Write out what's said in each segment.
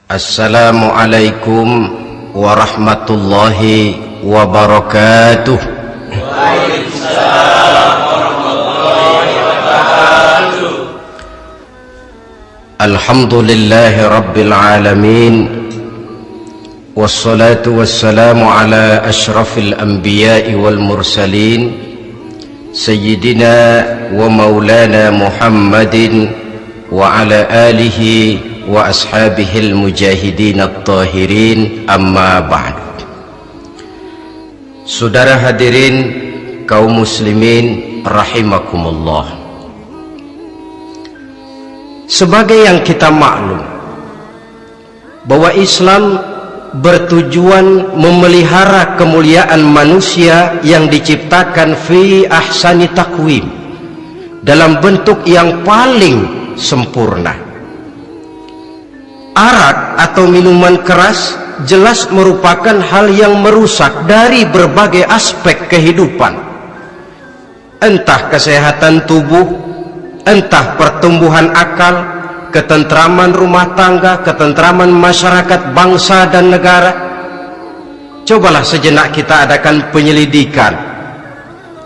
Assalamualaikum warahmatullahi wabarakatuh. Waalaikumsalam warahmatullahi wabarakatuh. Alhamdulillahi rabbil alamin, wassalatu wassalamu ala ashrafil anbiya'i wal mursalin, sayyidina wa maulana Muhammadin wa ala alihi wa ashabihil mujahidin at-tahirin, amma ba'du. Saudara hadirin kaum muslimin rahimakumullah, sebagai yang kita maklum bahwa Islam bertujuan memelihara kemuliaan manusia yang diciptakan fi ahsani taqwim, dalam bentuk yang paling sempurna. Arak atau minuman keras jelas merupakan hal yang merusak dari berbagai aspek kehidupan, entah kesehatan tubuh, entah pertumbuhan akal, ketentraman rumah tangga, ketentraman masyarakat, bangsa dan negara. Cobalah sejenak kita adakan penyelidikan.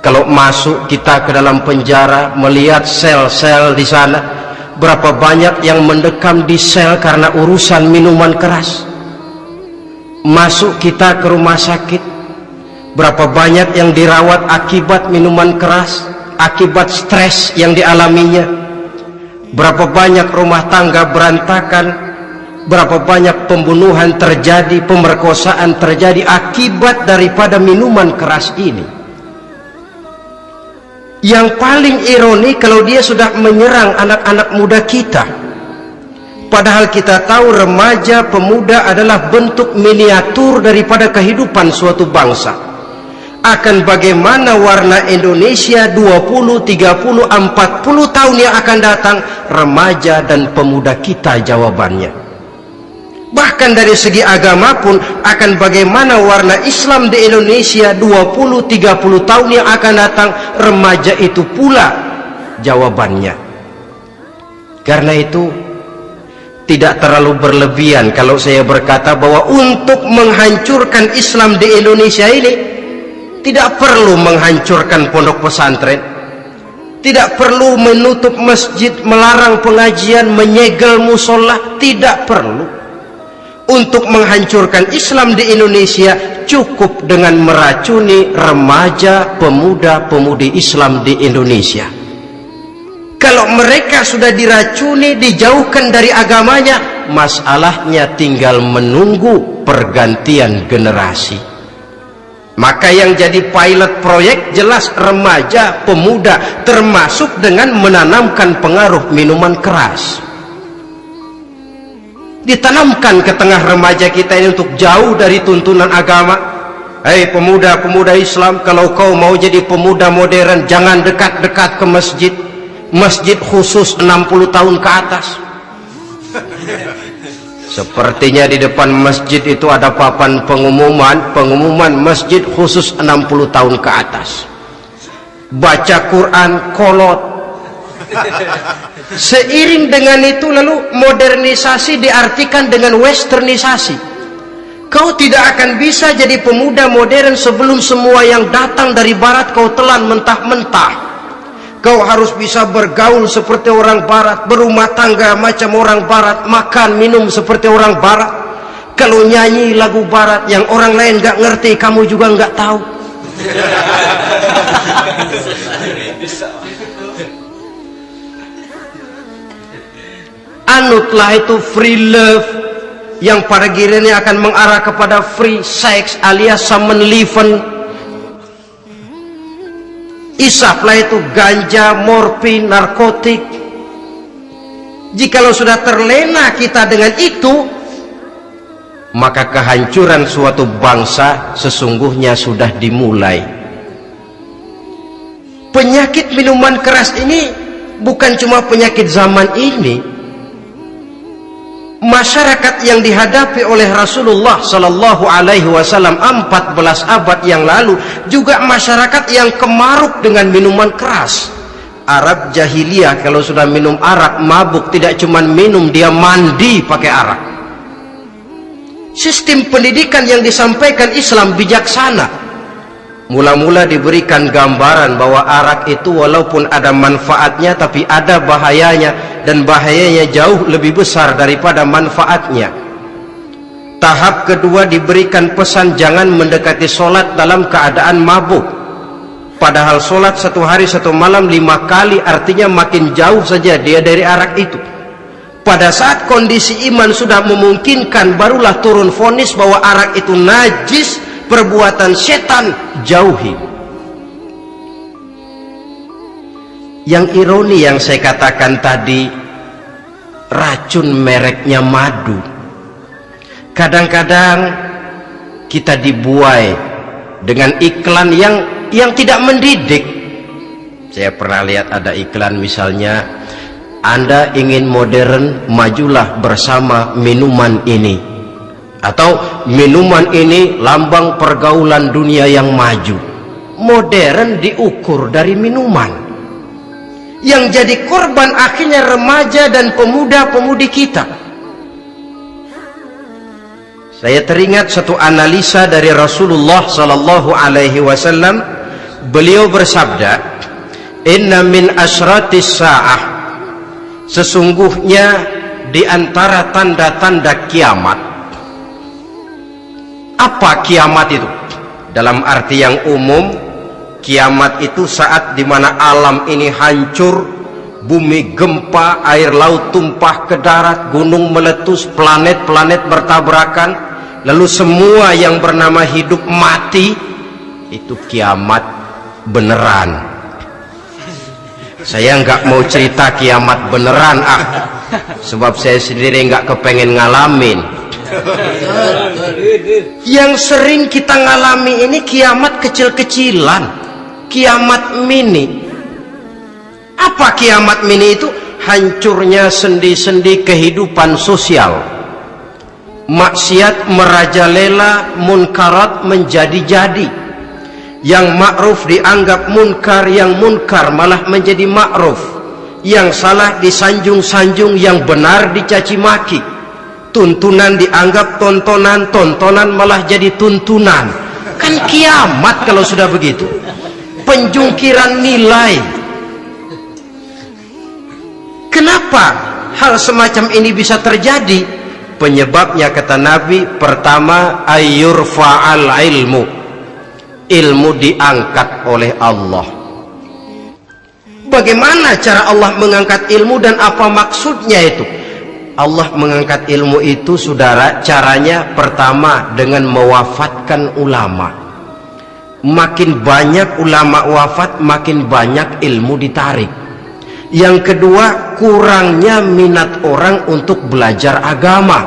Kalau masuk kita ke dalam penjara, melihat sel-sel di sana, berapa banyak yang mendekam di sel karena urusan minuman keras. Masuk kita ke rumah sakit, berapa banyak yang dirawat akibat minuman keras, akibat stres yang dialaminya. Berapa banyak rumah tangga berantakan, berapa banyak pembunuhan terjadi, pemerkosaan terjadi akibat daripada minuman keras ini. Yang paling ironi kalau dia sudah menyerang anak-anak muda kita, padahal kita tahu remaja pemuda adalah bentuk miniatur daripada kehidupan suatu bangsa. Akan bagaimana warna Indonesia 20, 30, 40 tahun yang akan datang, remaja dan pemuda kita jawabannya. Bahkan dari segi agama pun, akan bagaimana warna Islam di Indonesia 20, 30 tahun yang akan datang, remaja itu pula jawabannya. Karena itu tidak terlalu berlebihan kalau saya berkata bahwa untuk menghancurkan Islam di Indonesia ini tidak perlu menghancurkan pondok pesantren, tidak perlu menutup masjid, melarang pengajian, menyegel musola, tidak perlu. Untuk menghancurkan Islam di Indonesia cukup dengan meracuni remaja, pemuda, pemudi Islam di Indonesia. Kalau mereka sudah diracuni, dijauhkan dari agamanya, masalahnya tinggal menunggu pergantian generasi. Maka yang jadi pilot proyek jelas remaja, pemuda, termasuk dengan menanamkan pengaruh minuman keras. Ditanamkan ke tengah remaja kita ini untuk jauh dari tuntunan agama. Hei pemuda-pemuda Islam, kalau kau mau jadi pemuda modern, jangan dekat-dekat ke masjid. Masjid khusus 60 tahun ke atas. Sepertinya di depan masjid itu ada papan pengumuman masjid khusus 60 tahun ke atas. Baca Quran kolot. Seiring dengan itu lalu modernisasi diartikan dengan westernisasi. Kau tidak akan bisa jadi pemuda modern sebelum semua yang datang dari barat kau telan mentah-mentah. Kau harus bisa bergaul seperti orang barat, berumah tangga macam orang barat, makan minum seperti orang barat. Kalau nyanyi lagu barat yang orang lain gak ngerti, kamu juga gak tahu. Anutlah itu free love yang pada gilirannya akan mengarah kepada free sex alias samenleven. Isaplah itu ganja, morfin, narkotik. Jikalau sudah terlena kita dengan itu, maka kehancuran suatu bangsa sesungguhnya sudah dimulai. Penyakit minuman keras ini bukan cuma penyakit zaman ini. Masyarakat yang dihadapi oleh Rasulullah Sallallahu Alaihi Wasallam 14 abad yang lalu juga masyarakat yang kemaruk dengan minuman keras. Arab jahiliyah kalau sudah minum arak mabuk, tidak cuma minum, dia mandi pakai arak. Sistem pendidikan yang disampaikan Islam bijaksana. Mula-mula diberikan gambaran bahwa arak itu walaupun ada manfaatnya tapi ada bahayanya, dan bahayanya jauh lebih besar daripada manfaatnya. Tahap kedua diberikan pesan jangan mendekati solat dalam keadaan mabuk. Padahal solat 1 hari 1 malam 5 kali, artinya makin jauh saja dia dari arak itu. Pada saat kondisi iman sudah memungkinkan, barulah turun vonis bahwa arak itu najis, perbuatan setan, jauhi. Yang ironi yang saya katakan tadi, racun mereknya madu. Kadang-kadang kita dibuai dengan iklan yang tidak mendidik. Saya pernah lihat ada iklan misalnya, Anda ingin modern, majulah bersama minuman ini. Atau minuman ini lambang pergaulan dunia yang maju. Modern diukur dari minuman. Yang jadi korban akhirnya remaja dan pemuda-pemudi kita. Saya teringat satu analisa dari Rasulullah sallallahu alaihi wasallam. Beliau bersabda, "Inna min asyratis sa'ah." Sesungguhnya di antara tanda-tanda kiamat. Apa kiamat itu? Dalam arti yang umum, kiamat itu saat dimana alam ini hancur, bumi gempa, air laut tumpah ke darat, gunung meletus, planet-planet bertabrakan, lalu semua yang bernama hidup mati. Itu kiamat beneran. Saya nggak mau cerita kiamat beneran, sebab saya sendiri nggak kepengen ngalamin. Yang sering kita ngalami ini kiamat kecil-kecilan, kiamat mini. Apa kiamat mini itu? Hancurnya sendi-sendi kehidupan sosial. Maksiat merajalela, munkarat menjadi-jadi. Yang ma'ruf dianggap munkar, yang munkar malah menjadi ma'ruf. Yang salah disanjung-sanjung, yang benar dicaci maki. Tuntunan dianggap tontonan, tontonan malah jadi tuntunan. Kan kiamat kalau sudah begitu. Penjungkiran nilai. Kenapa hal semacam ini bisa terjadi? Penyebabnya kata Nabi, pertama ayyurfa'al ilmu. Ilmu diangkat oleh Allah. Bagaimana cara Allah mengangkat ilmu dan apa maksudnya itu? Allah mengangkat ilmu itu, saudara, caranya pertama dengan mewafatkan ulama. Makin banyak ulama wafat, makin banyak ilmu ditarik. Yang kedua, kurangnya minat orang untuk belajar agama.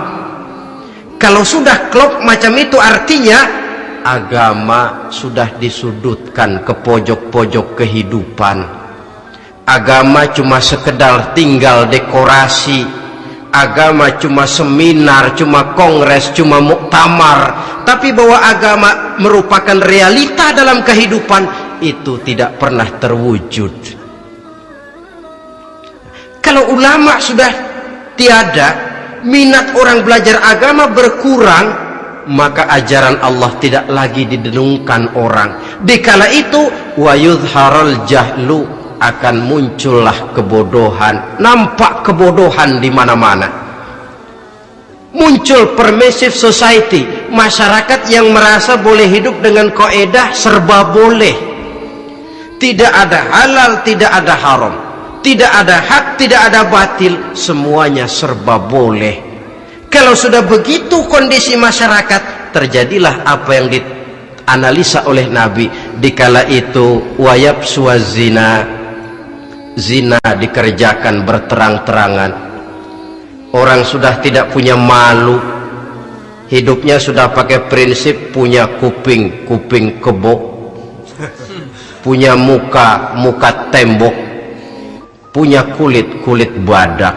Kalau sudah klop macam itu, artinya agama sudah disudutkan ke pojok-pojok kehidupan. Agama cuma sekedar tinggal dekorasi. Agama cuma seminar, cuma kongres, cuma muktamar. Tapi bahwa agama merupakan realita dalam kehidupan, itu tidak pernah terwujud. Kalau ulama sudah tiada, minat orang belajar agama berkurang, maka ajaran Allah tidak lagi didengungkan orang. Dikala itu wa yudharul jahlu, akan muncullah kebodohan. Nampak kebodohan di mana-mana. Muncul permissive society, masyarakat yang merasa boleh hidup dengan kaidah serba boleh. Tidak ada halal, tidak ada haram, tidak ada hak, tidak ada batil, semuanya serba boleh. Kalau sudah begitu kondisi masyarakat, terjadilah apa yang dianalisa oleh Nabi. Dikala itu wayab suazina, zina dikerjakan berterang-terangan. Orang sudah tidak punya malu, hidupnya sudah pakai prinsip punya kuping, kuping kebo, punya muka, muka tembok, punya kulit, kulit badak.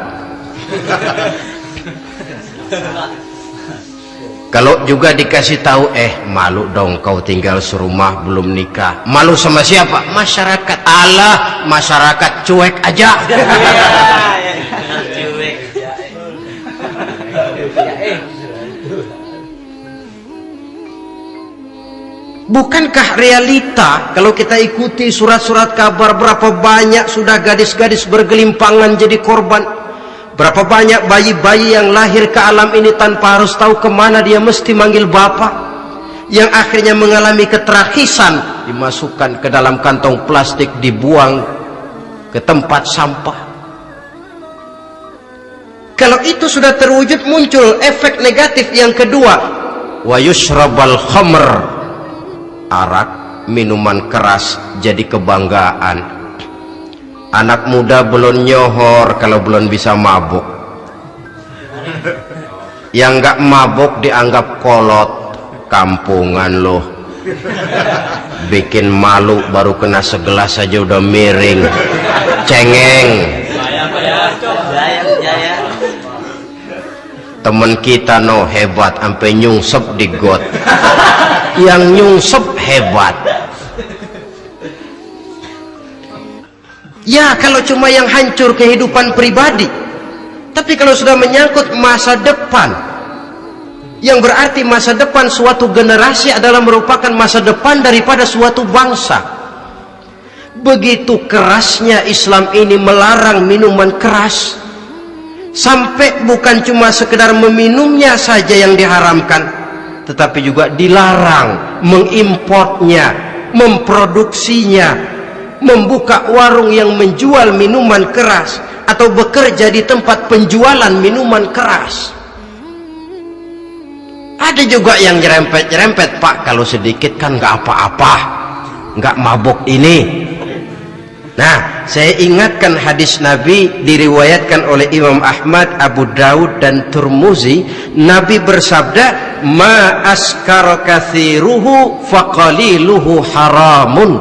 Kalau juga dikasih tahu, malu dong kau tinggal serumah belum nikah. Malu sama siapa? Masyarakat. Allah, masyarakat cuek aja. Bukankah realita kalau kita ikuti surat-surat kabar, berapa banyak sudah gadis-gadis bergelimpangan jadi korban, berapa banyak bayi-bayi yang lahir ke alam ini tanpa harus tahu kemana dia mesti manggil bapak, yang akhirnya mengalami keterakisan, dimasukkan ke dalam kantong plastik, dibuang ke tempat sampah. Kalau itu sudah terwujud, muncul efek negatif yang kedua, wa yushrabal khamr, arak, minuman keras jadi kebanggaan. Anak muda belum nyohor kalau belum bisa mabuk, yang nggak mabuk dianggap kolot. Kampungan loh, bikin malu, baru kena segelas saja udah miring, cengeng. Temen kita no hebat, sampai nyungsep di got. Yang nyungsep hebat. Ya kalau cuma yang hancur kehidupan pribadi, tapi kalau sudah menyangkut masa depan, yang berarti masa depan suatu generasi adalah merupakan masa depan daripada suatu bangsa. Begitu kerasnya Islam ini melarang minuman keras, sampai bukan cuma sekedar meminumnya saja yang diharamkan, tetapi juga dilarang mengimportnya, memproduksinya, membuka warung yang menjual minuman keras, atau bekerja di tempat penjualan minuman keras. Ada juga yang nyerempet-nyerempet, Pak, kalau sedikit kan nggak apa-apa, nggak mabuk ini. Nah, saya ingatkan hadis Nabi diriwayatkan oleh Imam Ahmad, Abu Daud dan Tirmizi. Nabi bersabda, ma askara kathiruhu faqaliluhu haramun.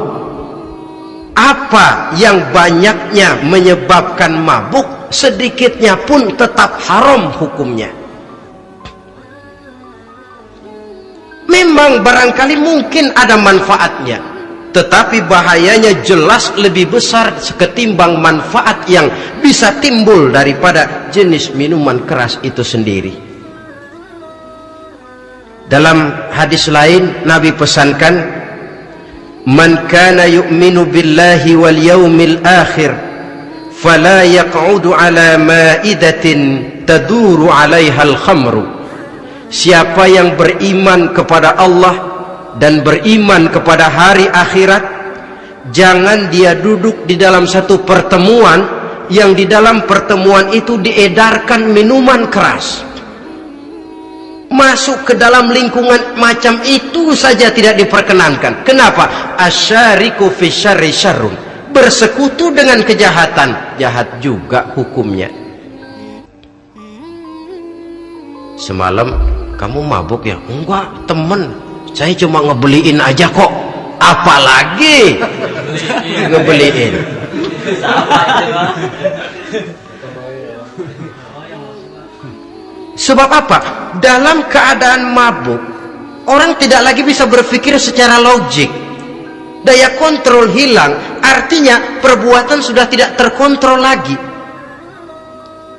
Apa yang banyaknya menyebabkan mabuk, sedikitnya pun tetap haram hukumnya. Memang barangkali mungkin ada manfaatnya, tetapi bahayanya jelas lebih besar ketimbang manfaat yang bisa timbul daripada jenis minuman keras itu sendiri. Dalam hadis lain Nabi pesankan, man kana yu'minu billahi wal yawmil akhir fala yaq'udu ala ma'idatin taduru 'alaiha al-khamru. Siapa yang beriman kepada Allah dan beriman kepada hari akhirat, jangan dia duduk di dalam satu pertemuan yang di dalam pertemuan itu diedarkan minuman keras. Masuk ke dalam lingkungan macam itu saja tidak diperkenankan. Kenapa? Asyariku fi syarri syarrun, bersekutu dengan kejahatan, jahat juga hukumnya. Semalam kamu mabuk ya? Enggak, temen, saya cuma ngebeliin aja kok. Apalagi ngebeliin. Sebab apa? Dalam keadaan mabuk, orang tidak lagi bisa berpikir secara logik. Daya kontrol hilang, artinya perbuatan sudah tidak terkontrol lagi.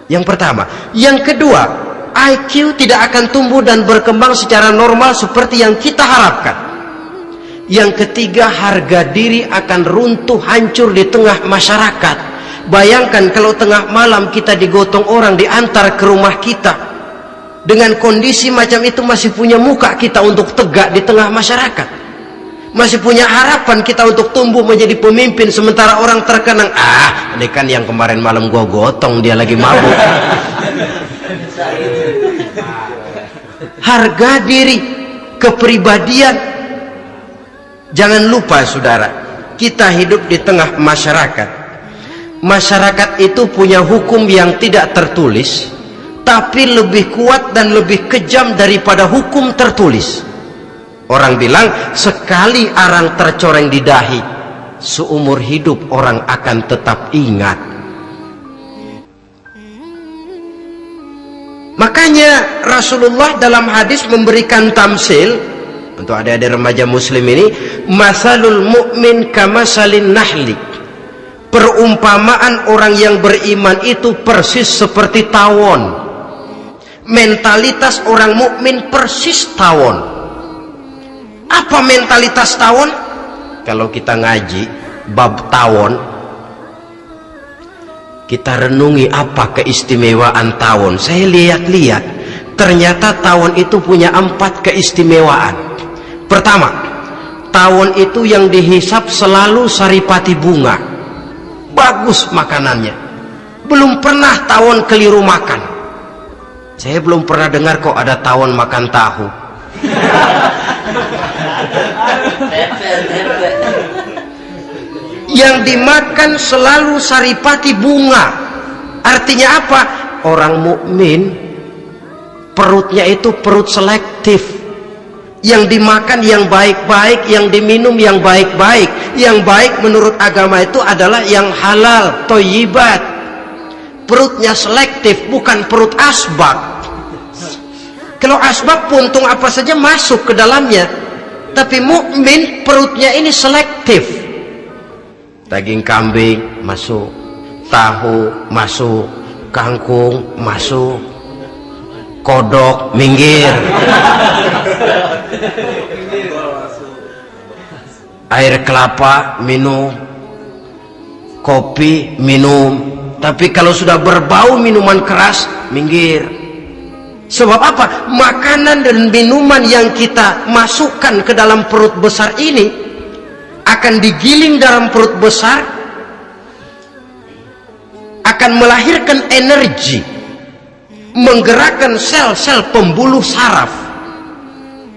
Yang pertama. Yang kedua, IQ tidak akan tumbuh dan berkembang secara normal seperti yang kita harapkan. Yang ketiga, harga diri akan runtuh, hancur di tengah masyarakat. Bayangkan kalau tengah malam kita digotong orang, diantar ke rumah kita. Dengan kondisi macam itu masih punya muka kita untuk tegak di tengah masyarakat. Masih punya harapan kita untuk tumbuh menjadi pemimpin, sementara orang terkenang, ini kan yang kemarin malam gua gotong, dia lagi mabuk. Harga diri, kepribadian. Jangan lupa saudara, kita hidup di tengah masyarakat. Masyarakat itu punya hukum yang tidak tertulis, tapi lebih kuat dan lebih kejam daripada hukum tertulis. Orang bilang, sekali arang tercoreng di dahi, seumur hidup orang akan tetap ingat. Makanya Rasulullah dalam hadis memberikan tamsil untuk adik-adik remaja muslim ini, masalul mu'min kamasalin nahli. Perumpamaan orang yang beriman itu persis seperti tawon. Mentalitas orang mukmin persis tawon. Apa Apa mentalitas tawon? Kalau kita ngaji bab tawon, kita renungi apa keistimewaan tawon. Saya lihat-lihat, ternyata tawon itu punya 4 keistimewaan. Pertama, tawon itu yang dihisap selalu saripati bunga, bagus makanannya. Belum pernah tawon keliru makan. Saya belum pernah dengar kok ada tawon makan tahu. Yang dimakan selalu saripati bunga. Artinya apa? Orang mukmin perutnya itu perut selektif. Yang dimakan yang baik-baik, yang diminum yang baik-baik. Yang baik menurut agama itu adalah yang halal, thayyibat. Perutnya selektif, bukan perut asbak. Kalau asbak, puntung apa saja masuk ke dalamnya. Tapi mukmin perutnya ini selektif. Daging kambing masuk, tahu masuk, kangkung masuk, kodok minggir, air kelapa minum, kopi minum. Tapi kalau sudah berbau minuman keras, minggir. Sebab apa? Makanan dan minuman yang kita masukkan ke dalam perut besar ini akan digiling dalam perut besar, akan melahirkan energi, menggerakkan sel-sel pembuluh saraf.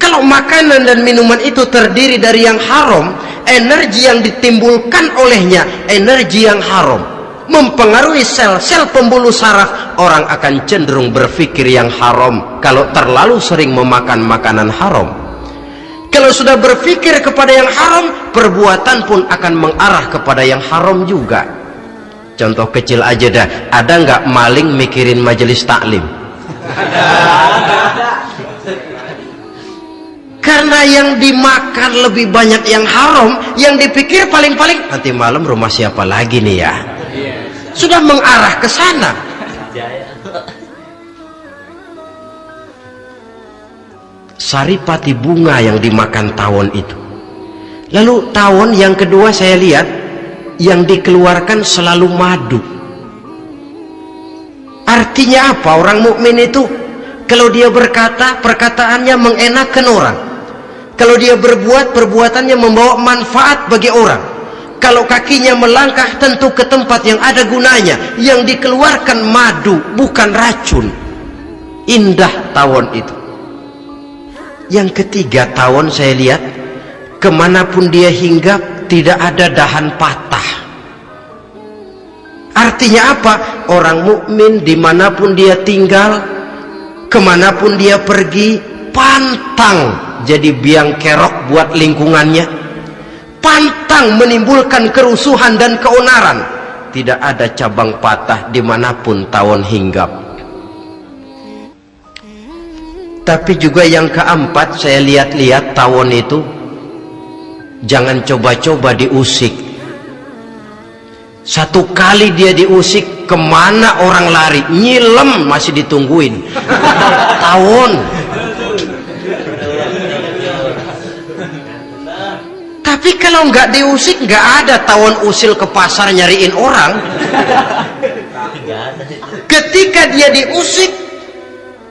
Kalau makanan dan minuman itu terdiri dari yang haram, energi yang ditimbulkan olehnya energi yang haram, mempengaruhi sel-sel pembuluh saraf. Orang akan cenderung berpikir yang haram kalau terlalu sering memakan makanan haram. Kalau sudah berpikir kepada yang haram, perbuatan pun akan mengarah kepada yang haram juga. Contoh kecil aja dah, ada nggak maling mikirin majelis taklim? Karena yang dimakan lebih banyak yang haram, yang dipikir paling-paling nanti malam rumah siapa lagi nih ya? Sudah mengarah ke sana. Saripati bunga yang dimakan tawon itu. Lalu tawon yang kedua saya lihat yang dikeluarkan selalu madu. Artinya apa? Orang mukmin itu kalau dia berkata, perkataannya mengenakan orang. Kalau dia berbuat, perbuatannya membawa manfaat bagi orang. Kalau kakinya melangkah tentu ke tempat yang ada gunanya. Yang dikeluarkan madu, bukan racun. Indah tawon itu. Yang ketiga, tawon saya lihat kemanapun dia hinggap tidak ada dahan patah. Artinya apa? Orang mukmin dimanapun dia tinggal, kemanapun dia pergi, pantang jadi biang kerok buat lingkungannya, pantang menimbulkan kerusuhan dan keonaran. Tidak ada cabang patah dimanapun tawon hinggap. Tapi juga yang keempat, saya lihat-lihat tawon itu jangan coba-coba diusik. Satu kali dia diusik, kemana orang lari? Nyilem masih ditungguin. Tawon. Tapi kalau nggak diusik, nggak ada tawon usil ke pasar nyariin orang. Ketika dia diusik,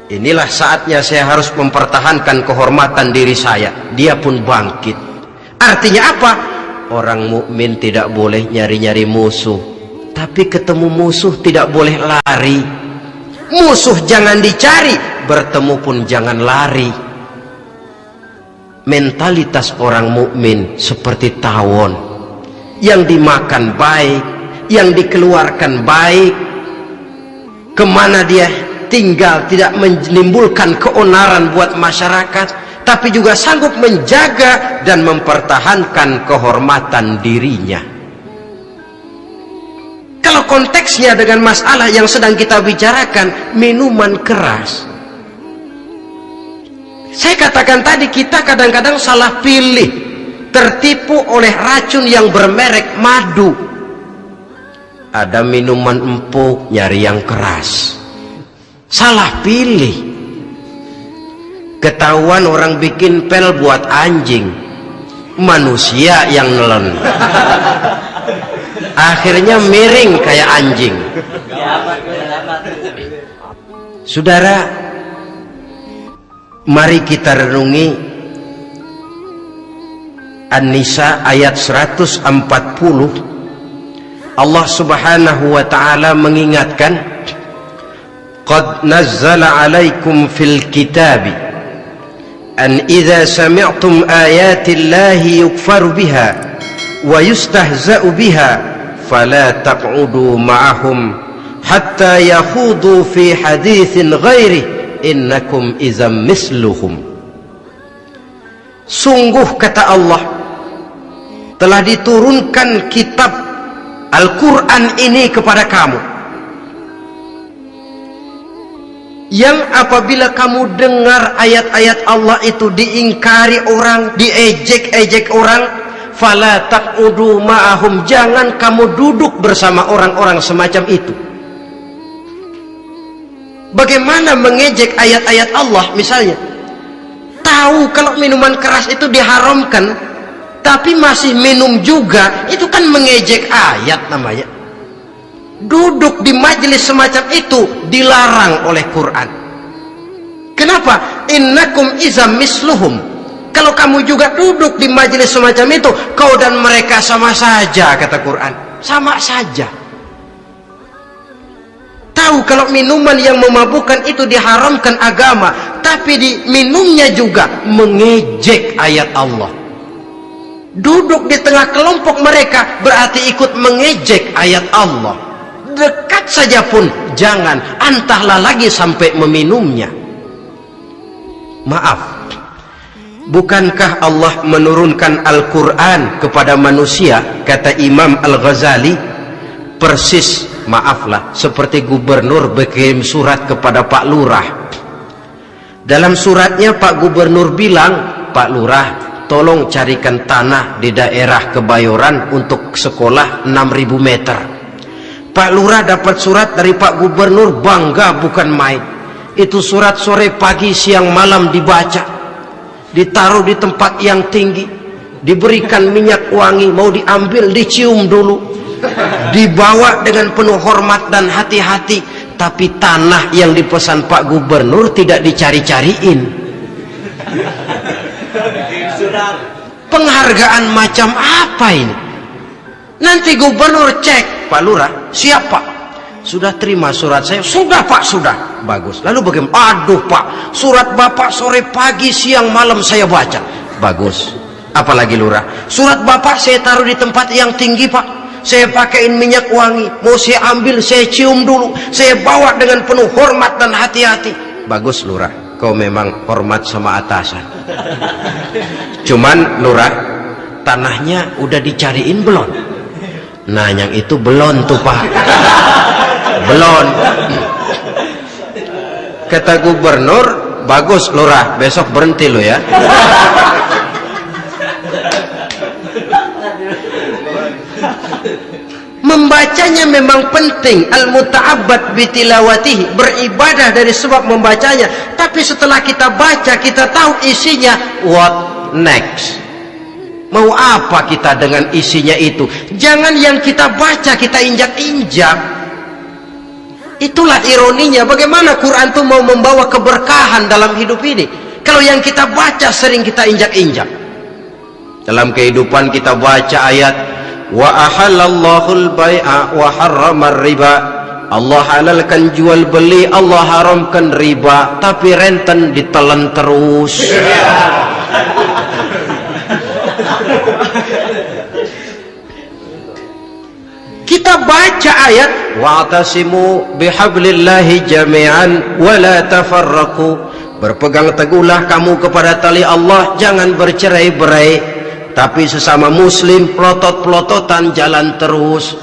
inilah saatnya saya harus mempertahankan kehormatan diri saya. Dia pun bangkit. Artinya apa? Orang mukmin tidak boleh nyari-nyari musuh, tapi ketemu musuh tidak boleh lari. Musuh jangan dicari, bertemu pun jangan lari. Mentalitas orang mukmin seperti tawon, yang dimakan baik, yang dikeluarkan baik, kemana dia tinggal tidak menimbulkan keonaran buat masyarakat, tapi juga sanggup menjaga dan mempertahankan kehormatan dirinya. Kalau konteksnya dengan masalah yang sedang kita bicarakan, minuman keras, saya katakan tadi, kita kadang-kadang salah pilih, tertipu oleh racun yang bermerek madu. Ada minuman empuk, nyari yang keras, salah pilih. Ketahuan orang bikin pel buat anjing, manusia yang nelen. Akhirnya miring kayak anjing. Saudara, mari kita renungi An-Nisa ayat 140. Allah Subhanahu wa ta'ala mengingatkan, qad nazzala alaikum fil kitabi an idza sami'tum ayati llahi yukfaru biha wa yustahza'u biha fala taq'udu ma'ahum hatta yakhudu fi haditsin ghairi innakum idzam misluhum. Sungguh, kata Allah, telah diturunkan kitab Al-Quran ini kepada kamu, yang apabila kamu dengar ayat-ayat Allah itu diingkari orang, diejek-ejek orang, fala taq'udu ma'ahum, jangan kamu duduk bersama orang-orang semacam itu. Bagaimana mengejek ayat-ayat Allah? Misalnya, tahu kalau minuman keras itu diharamkan, tapi masih minum juga, itu kan mengejek ayat namanya. Duduk di majelis semacam itu dilarang oleh Quran. Kenapa? Innakum izam misluhum. Kalau kamu juga duduk di majelis semacam itu, kau dan mereka sama saja, kata Quran. Sama saja. Tahu kalau minuman yang memabukkan itu diharamkan agama, tapi diminumnya juga mengejek ayat Allah. Duduk di tengah kelompok mereka berarti ikut mengejek ayat Allah. Dekat saja pun jangan, entahlah lagi sampai meminumnya. Maaf, bukankah Allah menurunkan Al-Quran kepada manusia, kata Imam Al-Ghazali, persis, maaflah, seperti gubernur berkirim surat kepada Pak Lurah. Dalam suratnya Pak Gubernur bilang, Pak Lurah, tolong carikan tanah di daerah Kebayoran untuk sekolah 6.000 meter. Pak Lurah dapat surat dari Pak Gubernur, bangga bukan main. Itu surat sore, pagi, siang, malam dibaca, ditaruh di tempat yang tinggi, diberikan minyak wangi, mau diambil dicium dulu, dibawa dengan penuh hormat dan hati-hati. Tapi tanah yang dipesan Pak Gubernur tidak dicari-cariin. Penghargaan macam apa ini? Nanti gubernur cek, Pak Lurah, siapa? Sudah terima surat saya? Sudah Pak, sudah. Bagus. Lalu bagaimana? Aduh Pak, surat Bapak sore, pagi, siang, malam saya baca. Bagus. Apalagi Lurah? Surat Bapak saya taruh di tempat yang tinggi Pak. Saya pakaiin minyak wangi, mau saya ambil, saya cium dulu, saya bawa dengan penuh hormat dan hati-hati. Bagus Lurah, kau memang hormat sama atasan. Cuman Lurah, tanahnya udah dicariin belum? Nah yang itu belum tuh Pak, belum. Kata gubernur, bagus Lurah, besok berhenti lo ya. Membacanya memang penting, al-muta'abbad bitilawatihi, beribadah dari sebab membacanya. Tapi setelah kita baca, kita tahu isinya, what next? Mau apa kita dengan isinya itu? Jangan yang kita baca kita injak-injak. Itulah ironinya, bagaimana Quran itu mau membawa keberkahan dalam hidup ini, kalau yang kita baca sering kita injak-injak. Dalam kehidupan kita baca ayat, wa ahallallahu al-bai'a wa harramar riba. Allah halalkan jual beli, Allah haramkan riba, tapi renten ditelan terus. Kita baca ayat, wa'tasimu bihablillahi jami'an wa la tafarraqu. Berpegang teguhlah kamu kepada tali Allah, jangan bercerai-berai. Tapi sesama muslim pelotot-pelototan jalan terus.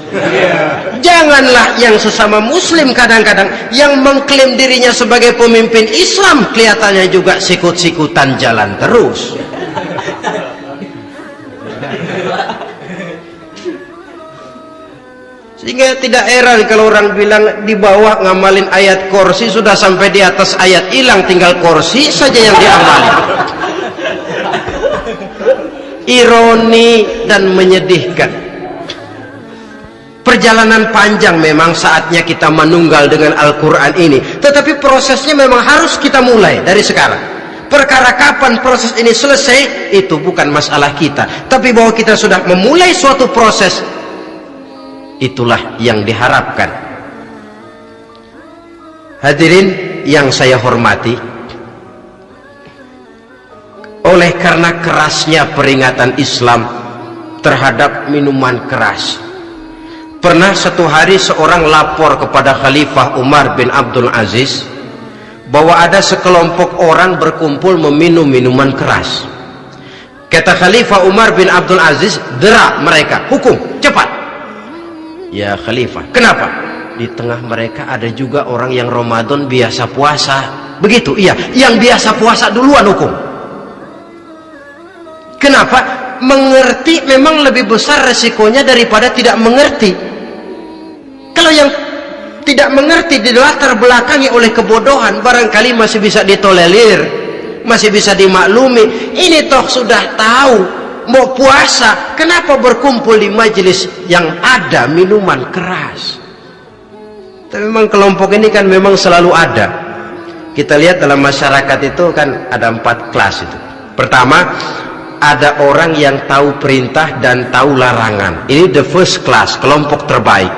Janganlah yang sesama muslim kadang-kadang yang mengklaim dirinya sebagai pemimpin Islam kelihatannya juga sikut-sikutan jalan terus. Sehingga tidak heran kalau orang bilang di bawah ngamalin ayat kursi, sudah sampai di atas ayat hilang, tinggal kursi saja yang diamalin. ironi dan menyedihkan. Perjalanan panjang memang saatnya kita menunggal dengan Al-Quran ini, tetapi prosesnya memang harus kita mulai dari sekarang. Perkara kapan proses ini selesai itu bukan masalah kita, tapi bahwa kita sudah memulai suatu proses, itulah yang diharapkan. Hadirin yang saya hormati, oleh karena kerasnya peringatan Islam terhadap minuman keras, pernah satu hari seorang lapor kepada Khalifah Umar bin Abdul Aziz bahwa ada sekelompok orang berkumpul meminum minuman keras. Kata Khalifah Umar bin Abdul Aziz, dera mereka, hukum, cepat. Ya Khalifah, kenapa? Di tengah mereka ada juga orang yang Ramadan biasa puasa. Begitu, iya, yang biasa puasa duluan hukum. Kenapa? Mengerti memang lebih besar resikonya daripada tidak mengerti. Kalau yang tidak mengerti di latar belakangi oleh kebodohan, barangkali masih bisa ditolerir, masih bisa dimaklumi. Ini toh sudah tahu mau puasa, kenapa berkumpul di majelis yang ada minuman keras? Tapi memang kelompok ini kan memang selalu ada. Kita lihat dalam masyarakat itu kan ada 4 kelas itu. Pertama, ada orang yang tahu perintah dan tahu larangan. Ini the first class, kelompok terbaik.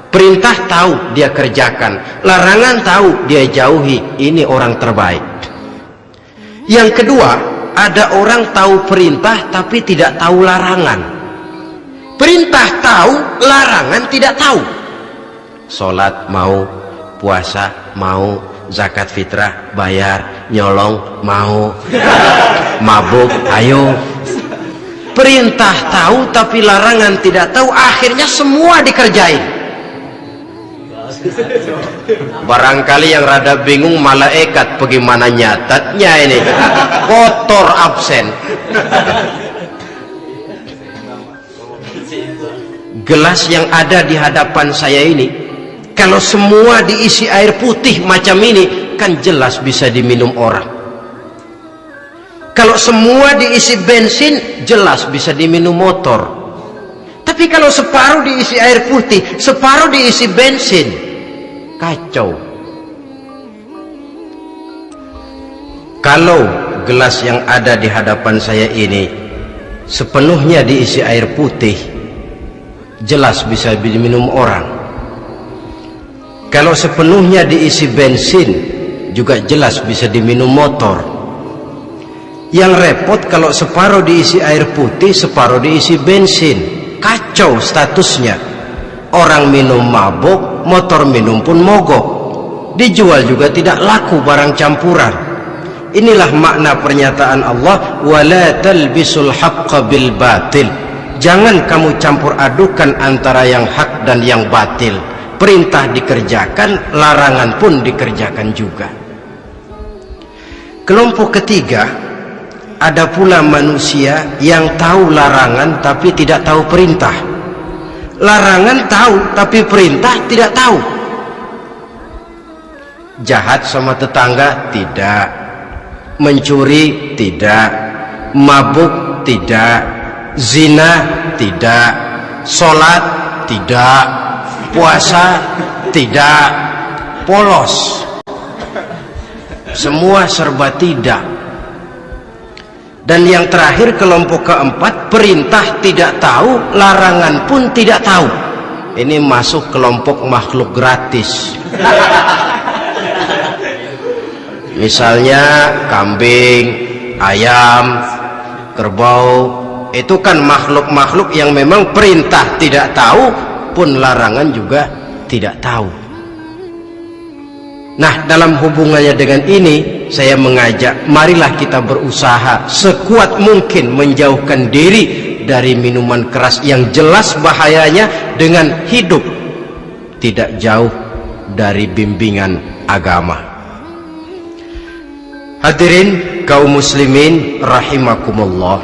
Perintah tahu dia kerjakan, larangan tahu dia jauhi. Ini orang terbaik. Yang kedua, ada orang tahu perintah tapi tidak tahu larangan. Perintah tahu, larangan tidak tahu. Sholat mau, puasa mau, zakat fitrah bayar, nyolong mau, mabuk ayo. Perintah tahu tapi larangan tidak tahu, akhirnya semua dikerjain. Barangkali yang rada bingung malaikat bagaimana nyatatnya ini, kotor absen. Gelas yang ada di hadapan saya ini, kalau semua diisi air putih macam ini, kan jelas bisa diminum orang. Kalau semua diisi bensin, jelas bisa diminum motor. Tapi kalau separuh diisi air putih, separuh diisi bensin, kacau. Kalau gelas yang ada di hadapan saya ini sepenuhnya diisi air putih, jelas bisa diminum orang. Kalau sepenuhnya diisi bensin, juga jelas bisa diminum motor. Yang repot kalau separuh diisi air putih, separuh diisi bensin, kacau statusnya. Orang minum mabuk, motor minum pun mogok. Dijual juga tidak laku, barang campuran. Inilah makna pernyataan Allah, wala talbisul haqqa bil batil. Jangan kamu campur adukan antara yang hak dan yang batil. Perintah dikerjakan, larangan pun dikerjakan juga. Kelompok ketiga, ada pula manusia yang tahu larangan tapi tidak tahu perintah. Larangan tahu tapi perintah tidak tahu. Jahat sama tetangga tidak, mencuri tidak, mabuk tidak, zina tidak, sholat tidak, puasa tidak, polos, semua serba tidak. Dan yang terakhir, kelompok keempat, perintah tidak tahu, larangan pun tidak tahu. Ini masuk kelompok makhluk gratis. Misalnya kambing, ayam, kerbau, itu kan makhluk-makhluk yang memang perintah tidak tahu pun larangan juga tidak tahu. Nah, dalam hubungannya dengan ini, saya mengajak, marilah kita berusaha sekuat mungkin menjauhkan diri dari minuman keras yang jelas bahayanya dengan hidup tidak jauh dari bimbingan agama. Hadirin kaum muslimin rahimakumullah,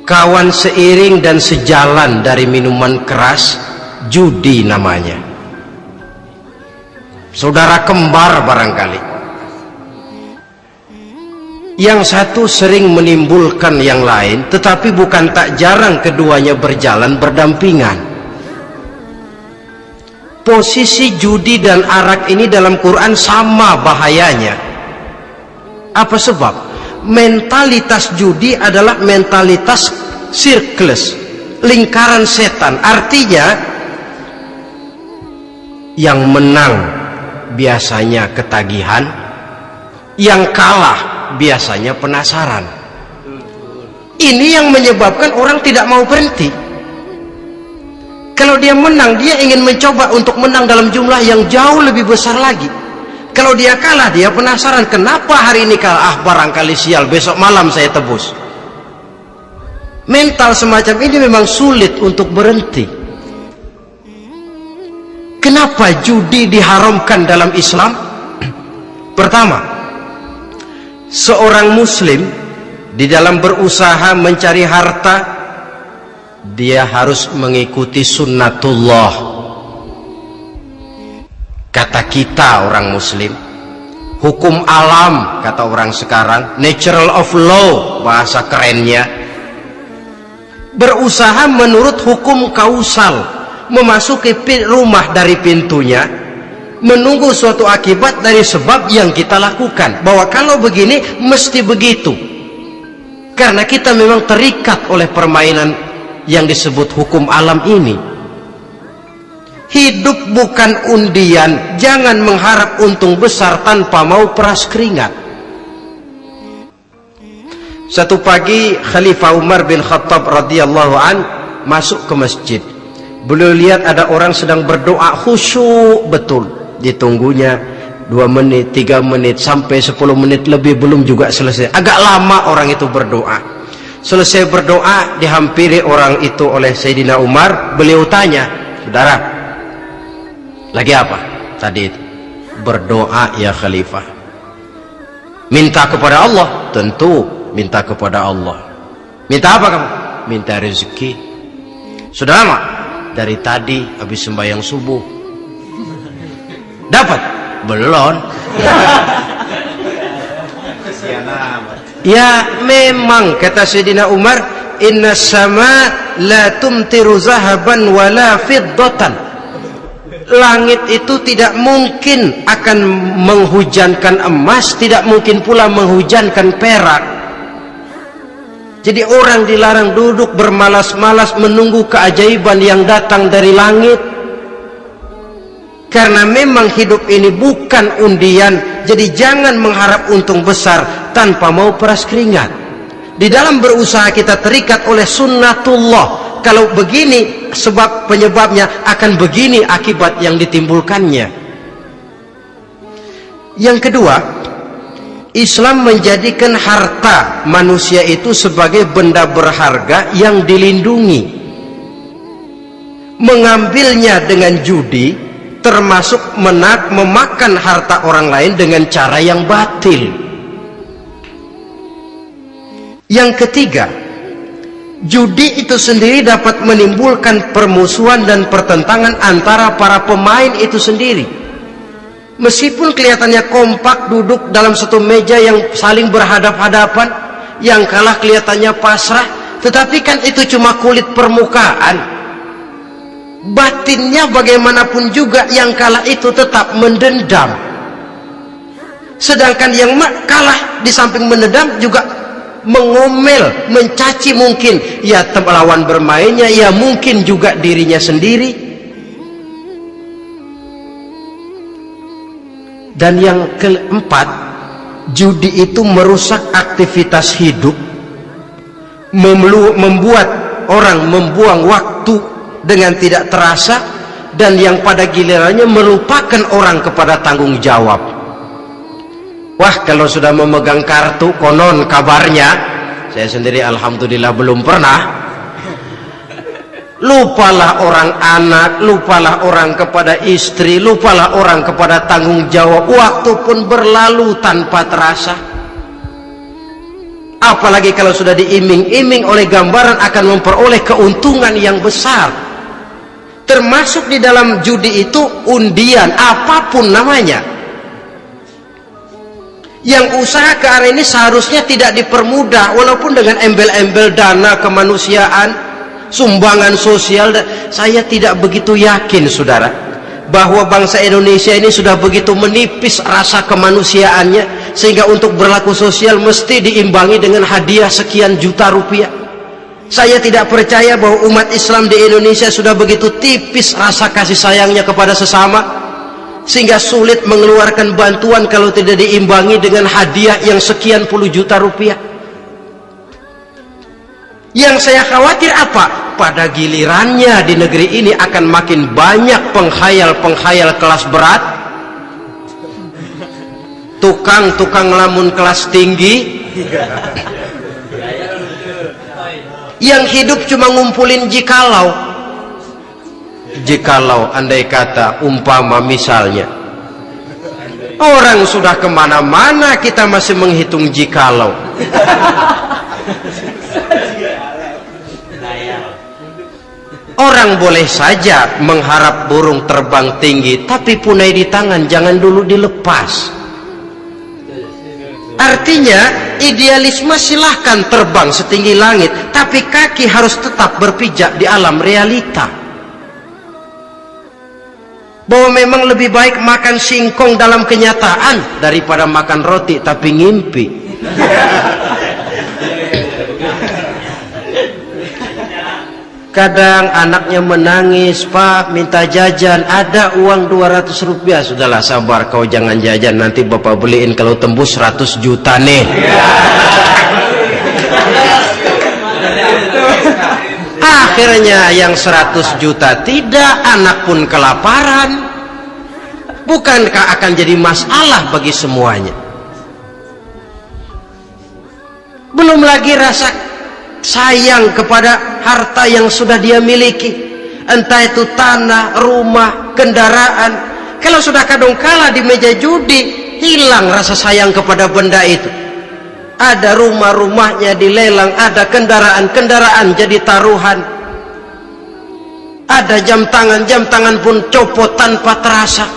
kawan seiring dan sejalan dari minuman keras, judi namanya. Saudara kembar barangkali. Yang satu sering menimbulkan yang lain, tetapi bukan tak jarang keduanya berjalan berdampingan. Posisi judi dan arak ini dalam Quran sama bahayanya. Apa sebab? Mentalitas judi adalah mentalitas sirkeless, lingkaran setan. Artinya yang menang biasanya ketagihan, yang kalah biasanya penasaran. Ini yang menyebabkan orang tidak mau berhenti. Kalau dia menang, dia ingin mencoba untuk menang dalam jumlah yang jauh lebih besar lagi. Kalau dia kalah, dia penasaran, kenapa hari ini kalah? Barangkali sial, besok malam saya tebus. Mental semacam ini memang sulit untuk berhenti. Kenapa judi diharamkan dalam Islam? Pertama, seorang muslim di dalam berusaha mencari harta, dia harus mengikuti sunnatullah. Kata kita orang muslim, hukum alam kata orang sekarang, natural of law bahasa kerennya. Berusaha menurut hukum kausal, memasuki rumah dari pintunya, menunggu suatu akibat dari sebab yang kita lakukan, bahwa kalau begini mesti begitu. Karena kita memang terikat oleh permainan yang disebut hukum alam ini. Hidup bukan undian, jangan mengharap untung besar tanpa mau peras keringat. Satu pagi Khalifah Umar bin Khattab radhiyallahu an masuk ke masjid. Beliau lihat ada orang sedang berdoa khusyuk betul. Ditunggunya 2 menit, 3 menit, sampai 10 menit lebih belum juga selesai. Agak lama orang itu berdoa. Selesai berdoa, dihampiri orang itu oleh Sayyidina Umar. Beliau tanya, saudara, lagi apa tadi itu? Berdoa ya Khalifah. Minta kepada Allah? Tentu minta kepada Allah. Minta apa kamu? Minta rezeki. Sudah lama? Dari tadi habis sembahyang subuh. Dapat? Belum. Ya memang kata Sayyidina Umar, inna sama la tumtiru zahaban wala fiddatan. Langit itu tidak mungkin akan menghujankan emas, tidak mungkin pula menghujankan perak. Jadi orang dilarang duduk bermalas-malas menunggu keajaiban yang datang dari langit. Karena memang hidup ini bukan undian, jadi jangan mengharap untung besar tanpa mau peras keringat. Di dalam berusaha kita terikat oleh sunnatullah. Kalau begini sebab penyebabnya, akan begini akibat yang ditimbulkannya. Yang kedua, Islam menjadikan harta manusia itu sebagai benda berharga yang dilindungi. Mengambilnya dengan judi termasuk memakan harta orang lain dengan cara yang batil. Yang ketiga, judi itu sendiri dapat menimbulkan permusuhan dan pertentangan antara para pemain itu sendiri. Meskipun kelihatannya kompak duduk dalam satu meja yang saling berhadap-hadapan, yang kalah kelihatannya pasrah, tetapi kan itu cuma kulit permukaan. Batinnya bagaimanapun juga yang kalah itu tetap mendendam. Sedangkan yang kalah di samping mendendam juga mengomel, mencaci mungkin ya lawan bermainnya, ya mungkin juga dirinya sendiri. Dan yang keempat, judi itu merusak aktivitas hidup, membuat orang membuang waktu dengan tidak terasa, dan yang pada gilirannya melupakan orang kepada tanggung jawab. Wah, kalau sudah memegang kartu, konon kabarnya, saya sendiri alhamdulillah belum pernah, lupalah orang anak, lupalah orang kepada istri, lupalah orang kepada tanggung jawab. Waktu pun berlalu tanpa terasa. Apalagi kalau sudah diiming-iming oleh gambaran akan memperoleh keuntungan yang besar. Termasuk di dalam judi itu undian, apapun namanya. Yang usaha ke arah ini seharusnya tidak dipermudah, walaupun dengan embel-embel dana kemanusiaan, sumbangan sosial. Saya tidak begitu yakin, saudara, bahwa bangsa Indonesia ini sudah begitu menipis rasa kemanusiaannya sehingga untuk berlaku sosial mesti diimbangi dengan hadiah sekian juta rupiah. Saya tidak percaya bahwa umat Islam di Indonesia sudah begitu tipis rasa kasih sayangnya kepada sesama sehingga sulit mengeluarkan bantuan kalau tidak diimbangi dengan hadiah yang sekian puluh juta rupiah. Yang saya khawatir apa? Pada gilirannya di negeri ini akan makin banyak penghayal-penghayal kelas berat, tukang-tukang lamun kelas tinggi, yang hidup cuma ngumpulin jikalau. Andai kata umpama misalnya orang sudah kemana-mana kita masih menghitung jikalau. Orang boleh saja mengharap burung terbang tinggi, tapi punai di tangan jangan dulu dilepas. Artinya idealisme silahkan terbang setinggi langit, tapi kaki harus tetap berpijak di alam realita. Bahwa memang lebih baik makan singkong dalam kenyataan daripada makan roti tapi ngimpi. Kadang anaknya menangis, Pak minta jajan, ada uang 200 rupiah. Sudahlah sabar, kau jangan jajan, nanti bapak beliin kalau tembus 100 juta nih. Akhirnya yang 100 juta tidak, anak pun kelaparan. Bukankah akan jadi masalah bagi semuanya? Belum lagi rasa sayang kepada harta yang sudah dia miliki, entah itu tanah, rumah, kendaraan. Kalau sudah kadangkala di meja judi, hilang rasa sayang kepada benda itu. Ada rumah-rumahnya dilelang, ada kendaraan-kendaraan jadi taruhan, ada jam tangan pun copot tanpa terasa.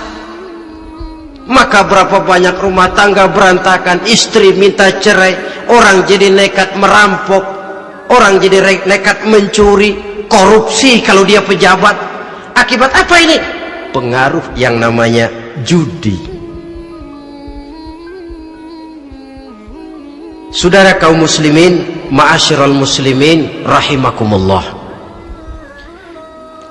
Maka berapa banyak rumah tangga berantakan, istri minta cerai, orang jadi nekat merampok, orang jadi nekat mencuri, korupsi kalau dia pejabat. Akibat apa ini? Pengaruh yang namanya judi. Saudara kaum muslimin, ma'asyiral muslimin rahimakumullah.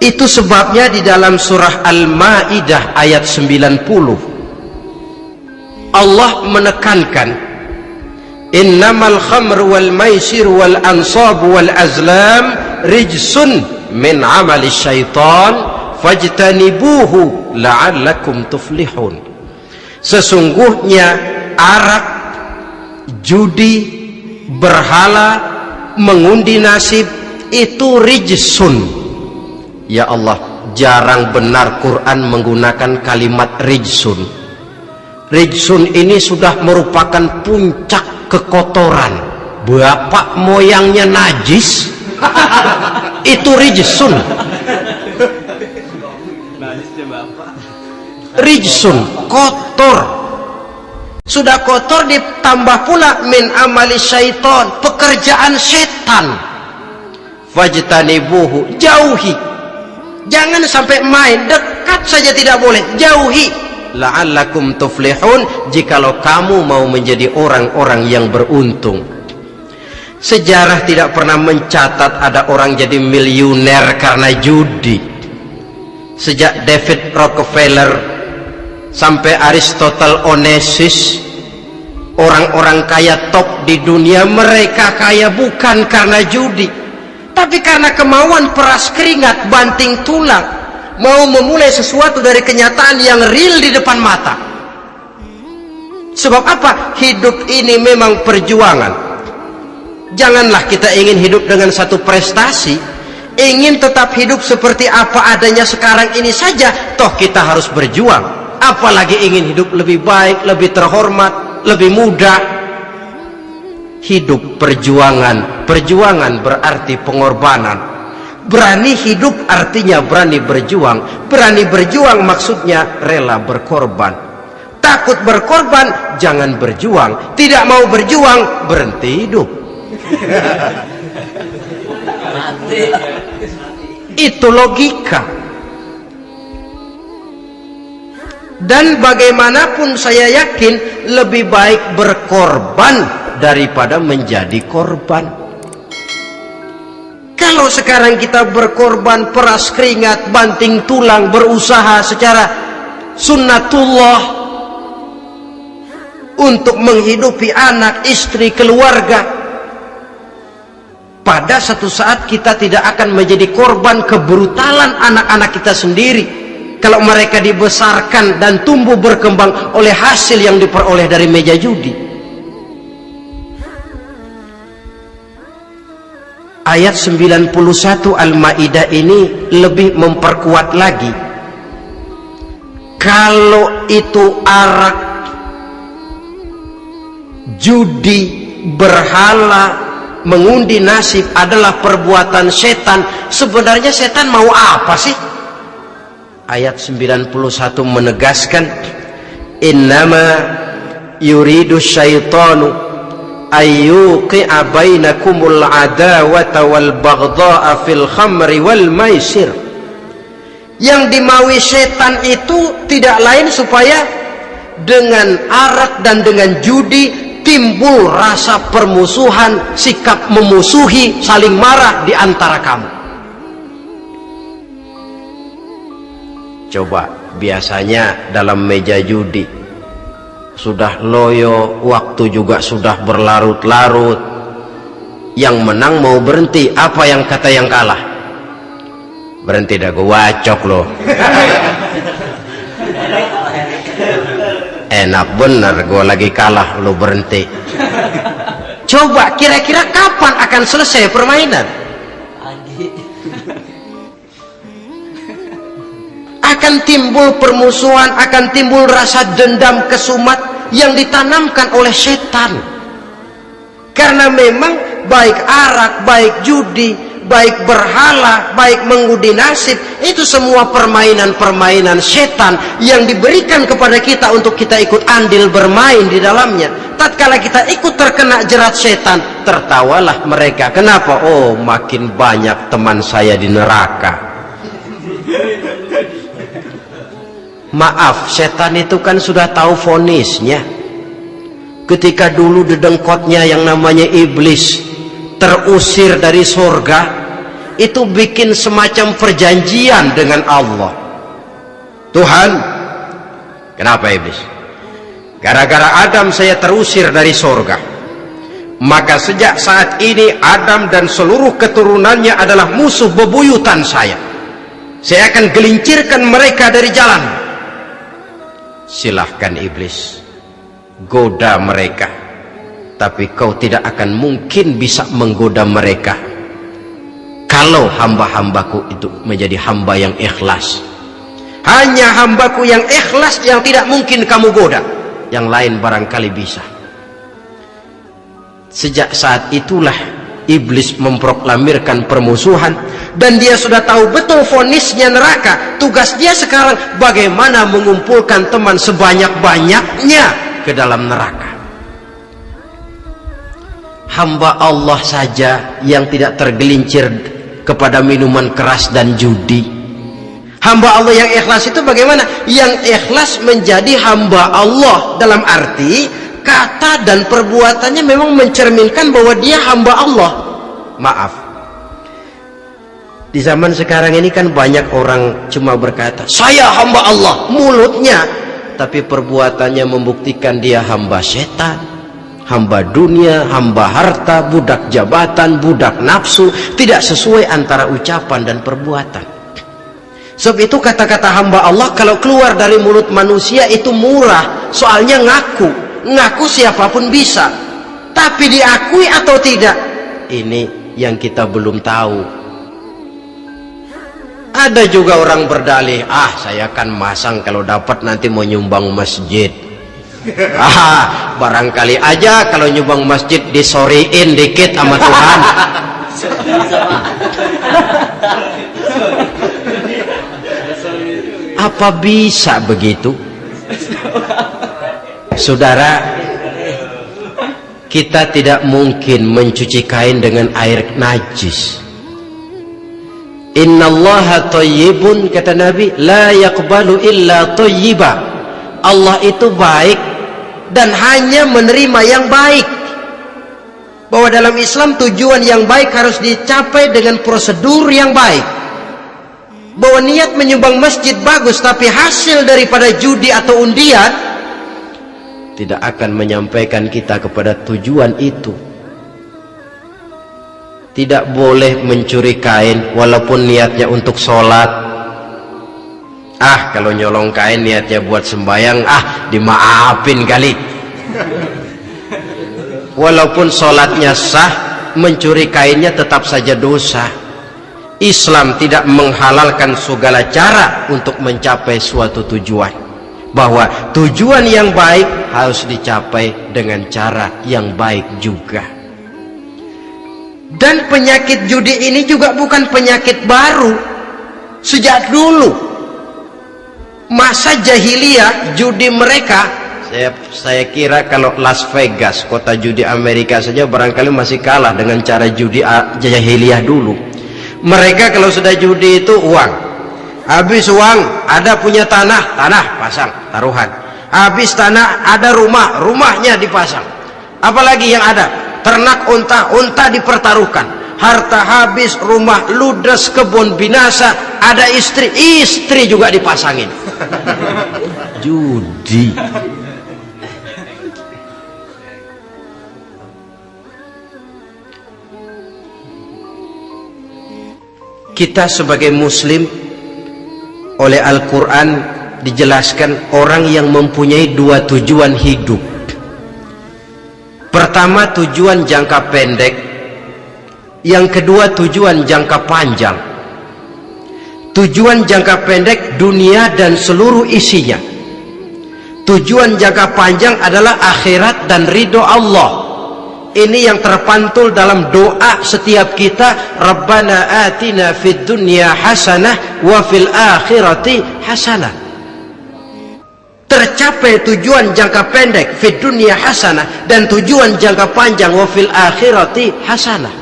Itu sebabnya di dalam surah Al-Maidah ayat 90 Allah menekankan, innamal khamru wal maisir wal ansab wal azlam rijsun min amali syaitan fajtanibuhu la'allakum tuflihun. Sesungguhnya arak, judi, berhala, mengundi nasib itu rijsun. Ya Allah, jarang benar Quran menggunakan kalimat rijsun. Rijsun ini sudah merupakan puncak kekotoran. Bapak moyangnya najis, itu rijsun. Rijsun, kotor. Sudah kotor ditambah pula min amali syaitan, pekerjaan setan. Fajtanibuhu, jauhi. Jangan sampai main, dekat saja tidak boleh, jauhi. La'allakum tuflihun, jikalau kamu mau menjadi orang-orang yang beruntung. Sejarah tidak pernah mencatat ada orang jadi miliuner karena judi. Sejak David Rockefeller sampai Aristotle Onassis, orang-orang kaya top di dunia, mereka kaya bukan karena judi, tapi karena kemauan peras keringat banting tulang, mau memulai sesuatu dari kenyataan yang real di depan mata. Sebab apa? Hidup ini memang perjuangan. Janganlah kita ingin hidup dengan satu prestasi, ingin tetap hidup seperti apa adanya sekarang ini saja, toh kita harus berjuang. Apalagi ingin hidup lebih baik, lebih terhormat, lebih mudah. Hidup perjuangan, perjuangan berarti pengorbanan. Berani hidup artinya berani berjuang. Berani berjuang maksudnya rela berkorban. Takut berkorban, jangan berjuang. Tidak mau berjuang, berhenti hidup. Itu logika. Dan bagaimanapun saya yakin lebih baik berkorban daripada menjadi korban. Kalau sekarang kita berkorban, peras keringat, banting tulang, berusaha secara sunnatullah untuk menghidupi anak, istri, keluarga, pada satu saat kita tidak akan menjadi korban kebrutalan anak-anak kita sendiri kalau mereka dibesarkan dan tumbuh berkembang oleh hasil yang diperoleh dari meja judi. Ayat 91 Al-Maidah ini lebih memperkuat lagi. Kalau itu arak, judi, berhala, mengundi nasib adalah perbuatan setan, sebenarnya setan mau apa sih? Ayat 91 menegaskan, innama yuridu syaitanu ayyuqi'a bainakumul adawata wal baghdha'a fil khamri wal maisir. Yang dimaui setan itu tidak lain supaya dengan arak dan dengan judi timbul rasa permusuhan, sikap memusuhi, saling marah di antara kamu. Coba, biasanya dalam meja judi sudah loyo, waktu juga sudah berlarut-larut, yang menang mau berhenti, apa yang kata yang kalah? Berhenti dah, gue wacok loh. Enak bener, gue lagi kalah, lo berhenti. Coba, kira-kira kapan akan selesai permainan? Akan timbul permusuhan, akan timbul rasa dendam, kesumat yang ditanamkan oleh setan. Karena memang baik arak, baik judi, baik berhala, baik mengundi nasib, itu semua permainan-permainan setan yang diberikan kepada kita untuk kita ikut andil bermain di dalamnya. Tatkala kita ikut terkena jerat setan, tertawalah mereka. Kenapa? Oh, makin banyak teman saya di neraka. Maaf, setan itu kan sudah tahu vonisnya. Ketika dulu dedengkotnya yang namanya iblis terusir dari surga, itu bikin semacam perjanjian dengan Allah. Tuhan, kenapa iblis? Gara-gara Adam saya terusir dari surga. Maka sejak saat ini Adam dan seluruh keturunannya adalah musuh bebuyutan saya. Saya akan gelincirkan mereka dari jalan. Silahkan iblis, goda mereka, tapi kau tidak akan mungkin bisa menggoda mereka kalau hamba-hambaku itu menjadi hamba yang ikhlas. Hanya hambaku yang ikhlas yang tidak mungkin kamu goda, yang lain barangkali bisa. Sejak saat itulah iblis memproklamirkan permusuhan, dan dia sudah tahu betul vonisnya neraka. Tugas dia sekarang bagaimana mengumpulkan teman sebanyak-banyaknya ke dalam neraka. Hamba Allah saja yang tidak tergelincir kepada minuman keras dan judi. Hamba Allah yang ikhlas itu bagaimana? Yang ikhlas menjadi hamba Allah dalam arti kata dan perbuatannya memang mencerminkan bahwa dia hamba Allah. Maaf, di zaman sekarang ini kan banyak orang cuma berkata saya hamba Allah mulutnya, tapi perbuatannya membuktikan dia hamba setan, hamba dunia, hamba harta, budak jabatan, budak nafsu. Tidak sesuai antara ucapan dan perbuatan. Sebab itu kata-kata hamba Allah kalau keluar dari mulut manusia itu murah, soalnya ngaku siapapun bisa. Tapi diakui atau tidak, ini yang kita belum tahu. Ada juga orang berdalih, saya kan masang kalau dapat nanti mau nyumbang masjid. Barangkali aja kalau nyumbang masjid disoriin dikit sama Tuhan. Apa bisa begitu? Saudara, kita tidak mungkin mencuci kain dengan air najis. Innallaha thayyibun, kata Nabi, la yaqbalu illa thayyiba. Allah itu baik dan hanya menerima yang baik. Bahwa dalam Islam tujuan yang baik harus dicapai dengan prosedur yang baik. Bahwa niat menyumbang masjid bagus, tapi hasil daripada judi atau undian tidak akan menyampaikan kita kepada tujuan itu. Tidak boleh mencuri kain walaupun niatnya untuk sholat. Kalau nyolong kain niatnya buat sembahyang, dimaafin kali. Walaupun sholatnya sah, mencuri kainnya tetap saja dosa. Islam tidak menghalalkan segala cara untuk mencapai suatu tujuan. Bahwa tujuan yang baik harus dicapai dengan cara yang baik juga. Dan penyakit judi ini juga bukan penyakit baru. Sejak dulu masa jahiliyah, judi mereka, saya kira kalau Las Vegas, kota judi Amerika saja barangkali masih kalah dengan cara judi jahiliyah dulu. Mereka kalau sudah judi itu uang, habis uang ada punya tanah pasang taruhan, habis tanah ada rumahnya dipasang, apalagi yang ada ternak unta dipertaruhkan, harta habis, rumah ludes, kebun binasa, ada istri juga dipasangin. Judi. Kita sebagai muslim, oleh Al-Quran dijelaskan orang yang mempunyai dua tujuan hidup. Pertama, tujuan jangka pendek. Yang kedua, tujuan jangka panjang. Tujuan jangka pendek, dunia dan seluruh isinya. Tujuan jangka panjang adalah akhirat dan ridho Allah. Ini yang terpantul dalam doa setiap kita. Rabbana atina fid dunya hasanah wa fil akhirati hasanah. Tercapai tujuan jangka pendek fid dunya hasanah, dan tujuan jangka panjang wa fil akhirati hasanah.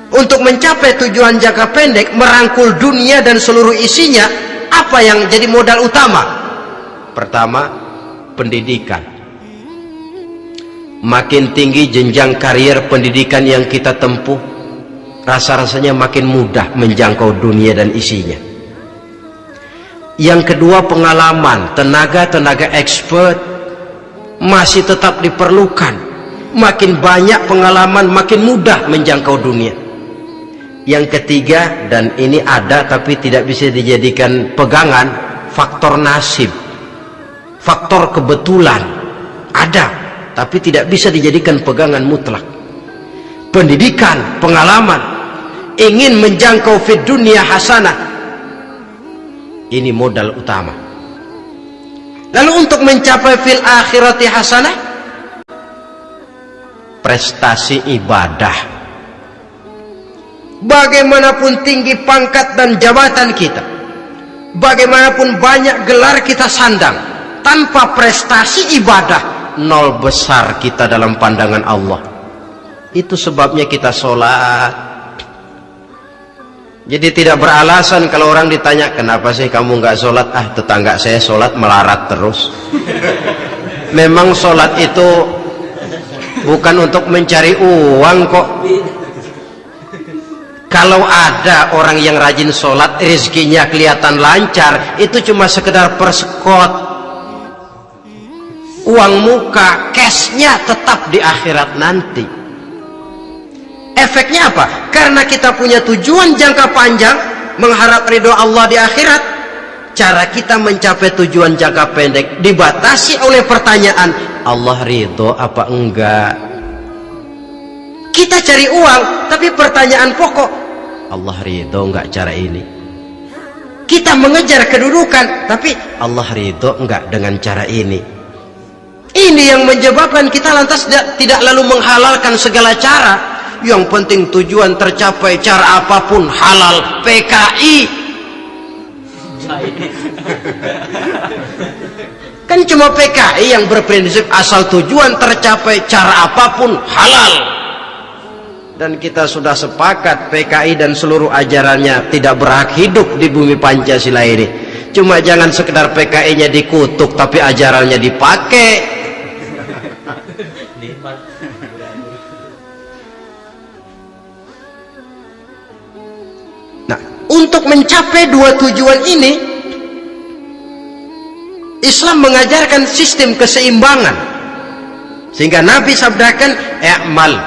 Untuk mencapai tujuan jangka pendek, merangkul dunia dan seluruh isinya, apa yang jadi modal utama? Pertama, pendidikan. Makin tinggi jenjang karier pendidikan yang kita tempuh, rasa-rasanya makin mudah menjangkau dunia dan isinya. Yang kedua, pengalaman. Tenaga expert masih tetap diperlukan. Makin banyak pengalaman, makin mudah menjangkau dunia. Yang ketiga, dan ini ada tapi tidak bisa dijadikan pegangan, faktor nasib, faktor kebetulan. Ada tapi tidak bisa dijadikan pegangan mutlak. Pendidikan, pengalaman, ingin menjangkau fid dunya hasanah, ini modal utama. Lalu untuk mencapai fil akhirati hasanah, prestasi ibadah. Bagaimanapun tinggi pangkat dan jabatan kita, bagaimanapun banyak gelar kita sandang, tanpa prestasi ibadah, nol besar kita dalam pandangan Allah. Itu sebabnya kita sholat. Jadi tidak beralasan kalau orang ditanya, kenapa sih kamu nggak sholat? Tetangga saya sholat melarat terus. Memang sholat itu bukan untuk mencari uang kok. Kalau ada orang yang rajin sholat, rezekinya kelihatan lancar, itu cuma sekedar persekot. Uang muka, cashnya tetap di akhirat nanti. Efeknya apa? Karena kita punya tujuan jangka panjang, mengharap ridho Allah di akhirat, cara kita mencapai tujuan jangka pendek dibatasi oleh pertanyaan, Allah ridho apa enggak? Kita cari uang, tapi pertanyaan pokok, Allah ridho enggak cara ini? Kita mengejar kedudukan, tapi Allah ridho enggak dengan cara ini? Ini yang menyebabkan kita lantas tidak lalu menghalalkan segala cara. Yang penting tujuan tercapai, cara apapun halal. PKI kan Kan cuma PKI yang berprinsip asal tujuan tercapai cara apapun halal. Dan kita sudah sepakat PKI dan seluruh ajarannya tidak berhak hidup di bumi Pancasila ini. Cuma jangan sekedar PKI-nya dikutuk tapi ajarannya dipakai. Nah, untuk mencapai dua tujuan ini, Islam mengajarkan sistem keseimbangan. Sehingga Nabi sabdakan, "I'mal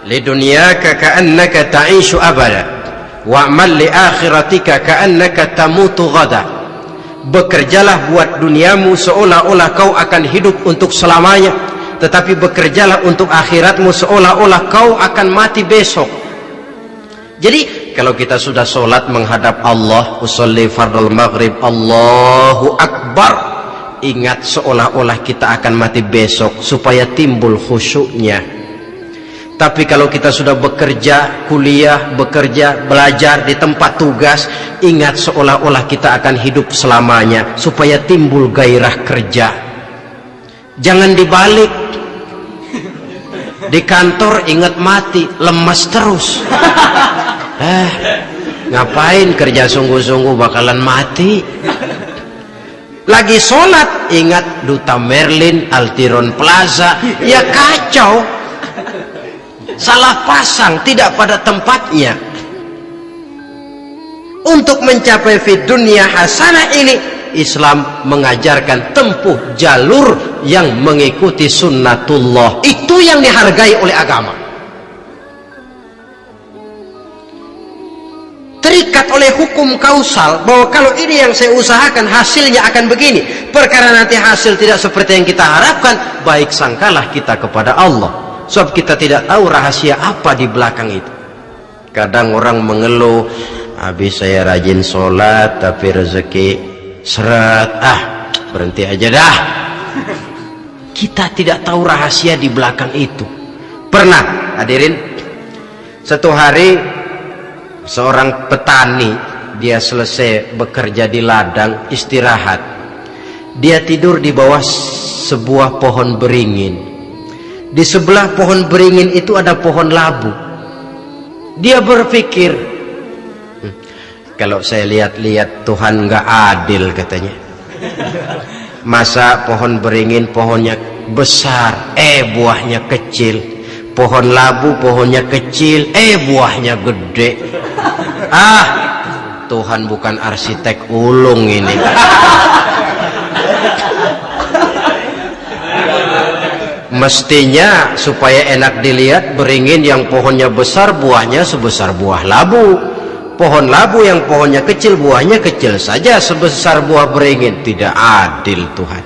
lidunyaka ka'annaka ta'ishu abada, wa'mal li akhiratika ka'annaka tamutu ghada." Bekerjalah buat duniamu seolah-olah kau akan hidup untuk selamanya, tetapi bekerjalah untuk akhiratmu seolah-olah kau akan mati besok. Jadi kalau kita sudah sholat menghadap Allah, usolli fardal maghrib, Allahu Akbar, ingat seolah-olah kita akan mati besok supaya timbul khusyuknya. Tapi kalau kita sudah bekerja, kuliah, bekerja, belajar di tempat tugas, ingat seolah-olah kita akan hidup selamanya supaya timbul gairah kerja. Jangan dibalik. Di kantor ingat mati, lemas terus. Ngapain kerja sungguh-sungguh bakalan mati. Lagi sholat ingat Duta Merlin, Altiron Plaza, ya kacau, salah pasang, tidak pada tempatnya. Untuk mencapai fid dunya hasanah ini, Islam mengajarkan tempuh jalur yang mengikuti sunnatullah. Itu yang dihargai oleh agama. Terikat oleh hukum kausal bahwa kalau ini yang saya usahakan hasilnya akan begini. Perkara nanti hasil tidak seperti yang kita harapkan, baik sangkalah kita kepada Allah. Sebab kita tidak tahu rahasia apa di belakang itu. Kadang orang mengeluh, habis saya rajin sholat tapi rezeki seret, berhenti aja dah. Kita tidak tahu rahasia di belakang itu. Pernah hadirin, satu hari seorang petani, dia selesai bekerja di ladang, istirahat. Dia tidur di bawah sebuah pohon beringin. Di sebelah pohon beringin itu ada pohon labu. Dia berpikir, kalau saya lihat-lihat Tuhan nggak adil katanya. Masa pohon beringin pohonnya besar, buahnya kecil. Pohon labu pohonnya kecil, buahnya gede. Tuhan bukan arsitek ulung ini. Mestinya supaya enak dilihat, beringin yang pohonnya besar buahnya sebesar buah labu. Pohon labu yang pohonnya kecil buahnya kecil saja sebesar buah beringin. Tidak adil Tuhan.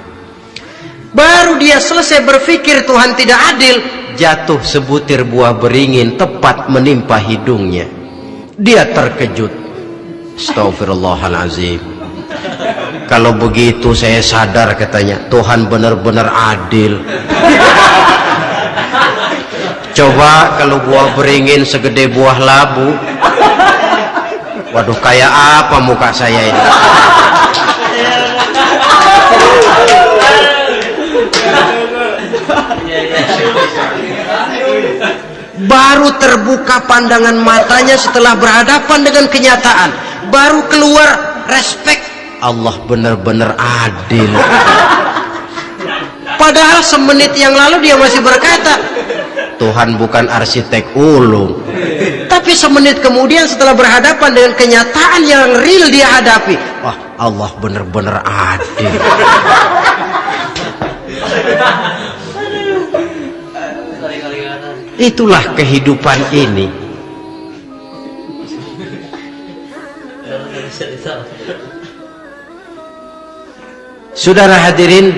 Baru dia selesai berpikir Tuhan tidak adil, jatuh sebutir buah beringin tepat menimpa hidungnya. Dia terkejut. Astagfirullahalazim. Kalau begitu saya sadar katanya, Tuhan benar-benar adil. Coba kalau buah beringin segede buah labu, waduh kayak apa muka saya ini. Baru terbuka pandangan matanya setelah berhadapan dengan kenyataan. Baru keluar respek. Allah benar-benar adil. Padahal semenit yang lalu dia masih berkata, Tuhan bukan arsitek ulung. Tapi semenit kemudian setelah berhadapan dengan kenyataan yang real dia hadapi, wah Allah benar-benar adil. Itulah kehidupan ini. Saudara hadirin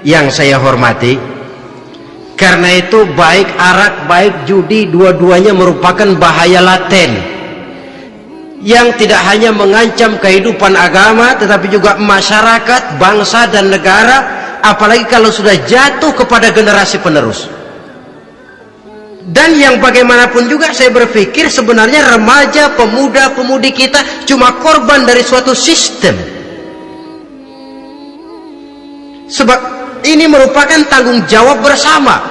yang saya hormati, karena itu baik arak baik judi dua-duanya merupakan bahaya laten yang tidak hanya mengancam kehidupan agama tetapi juga masyarakat, bangsa dan negara, apalagi kalau sudah jatuh kepada generasi penerus. Dan yang bagaimanapun juga saya berpikir sebenarnya remaja, pemuda, pemudi kita cuma korban dari suatu sistem. Sebab ini merupakan tanggung jawab bersama.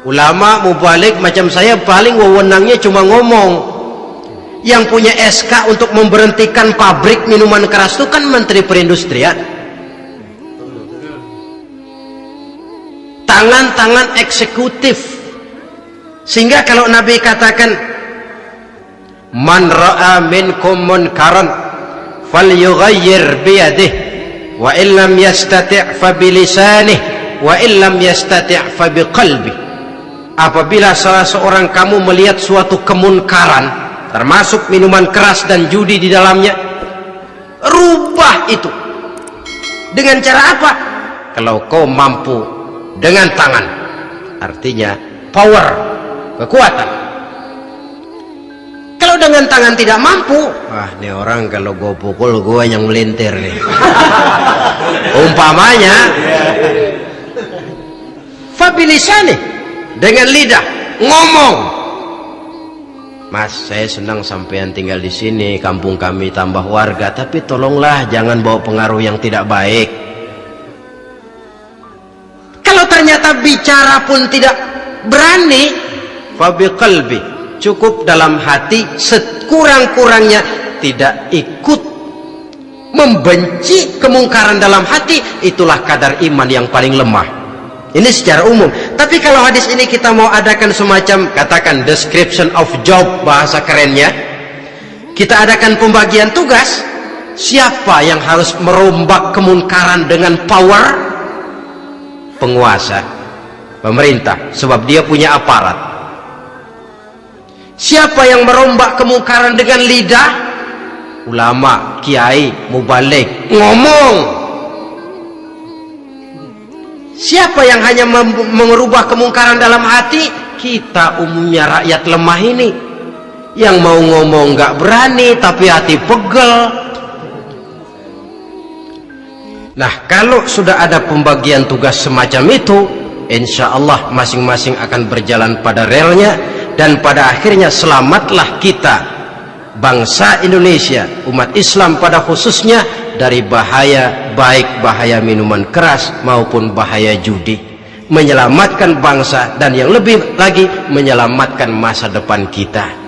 Ulama mubalik macam saya paling wewenangnya cuma ngomong. Yang punya SK untuk memberhentikan pabrik minuman keras itu kan Menteri Perindustrian. Tangan-tangan eksekutif. Sehingga kalau Nabi katakan, man ra'a minkum munkaran falyughayyir biyadihi wa illam yastati' fa bilisanih wa illam yastati' fa biqalbihi. Apabila salah seorang kamu melihat suatu kemunkaran, termasuk minuman keras dan judi di dalamnya, rubah itu. Dengan cara apa? Kalau kau mampu dengan tangan, artinya power, kekuatan. Kalau dengan tangan tidak mampu, wah ini orang kalau gue pukul gue yang melintir nih. Umpamanya fabilisani, dengan lidah ngomong, Mas, saya senang sampean tinggal di sini, kampung kami tambah warga, tapi tolonglah jangan bawa pengaruh yang tidak baik. Kalau ternyata bicara pun tidak berani, fabiqalbi, cukup dalam hati, sekurang-kurangnya tidak ikut membenci kemungkaran dalam hati, itulah kadar iman yang paling lemah. Ini secara umum. Tapi kalau hadis ini kita mau adakan semacam, katakan description of job, bahasa kerennya, kita adakan pembagian tugas. Siapa yang harus merombak kemungkaran dengan power? Penguasa, pemerintah, sebab dia punya aparat. Siapa yang merombak kemungkaran dengan lidah? Ulama, kiai, mubalik, ngomong. Siapa yang hanya mengubah kemungkaran dalam hati? Kita umumnya rakyat lemah ini, yang mau ngomong nggak berani tapi hati pegel. Nah, kalau sudah ada pembagian tugas semacam itu, insya Allah masing-masing akan berjalan pada relnya, dan pada akhirnya selamatlah kita, bangsa Indonesia, umat Islam pada khususnya, dari bahaya, baik bahaya minuman keras maupun bahaya judi. Menyelamatkan bangsa, dan yang lebih lagi menyelamatkan masa depan kita.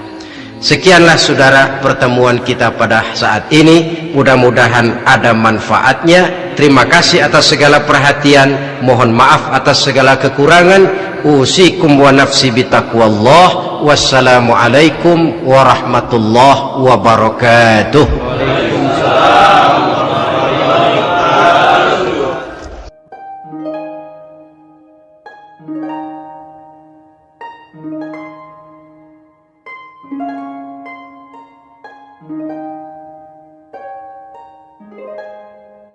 Sekianlah saudara pertemuan kita pada saat ini, mudah-mudahan ada manfaatnya. Terima kasih atas segala perhatian, mohon maaf atas segala kekurangan. Usikum wa nafsi bitaqwallah. Wassalamualaikum warahmatullahi wabarakatuh. Thank you.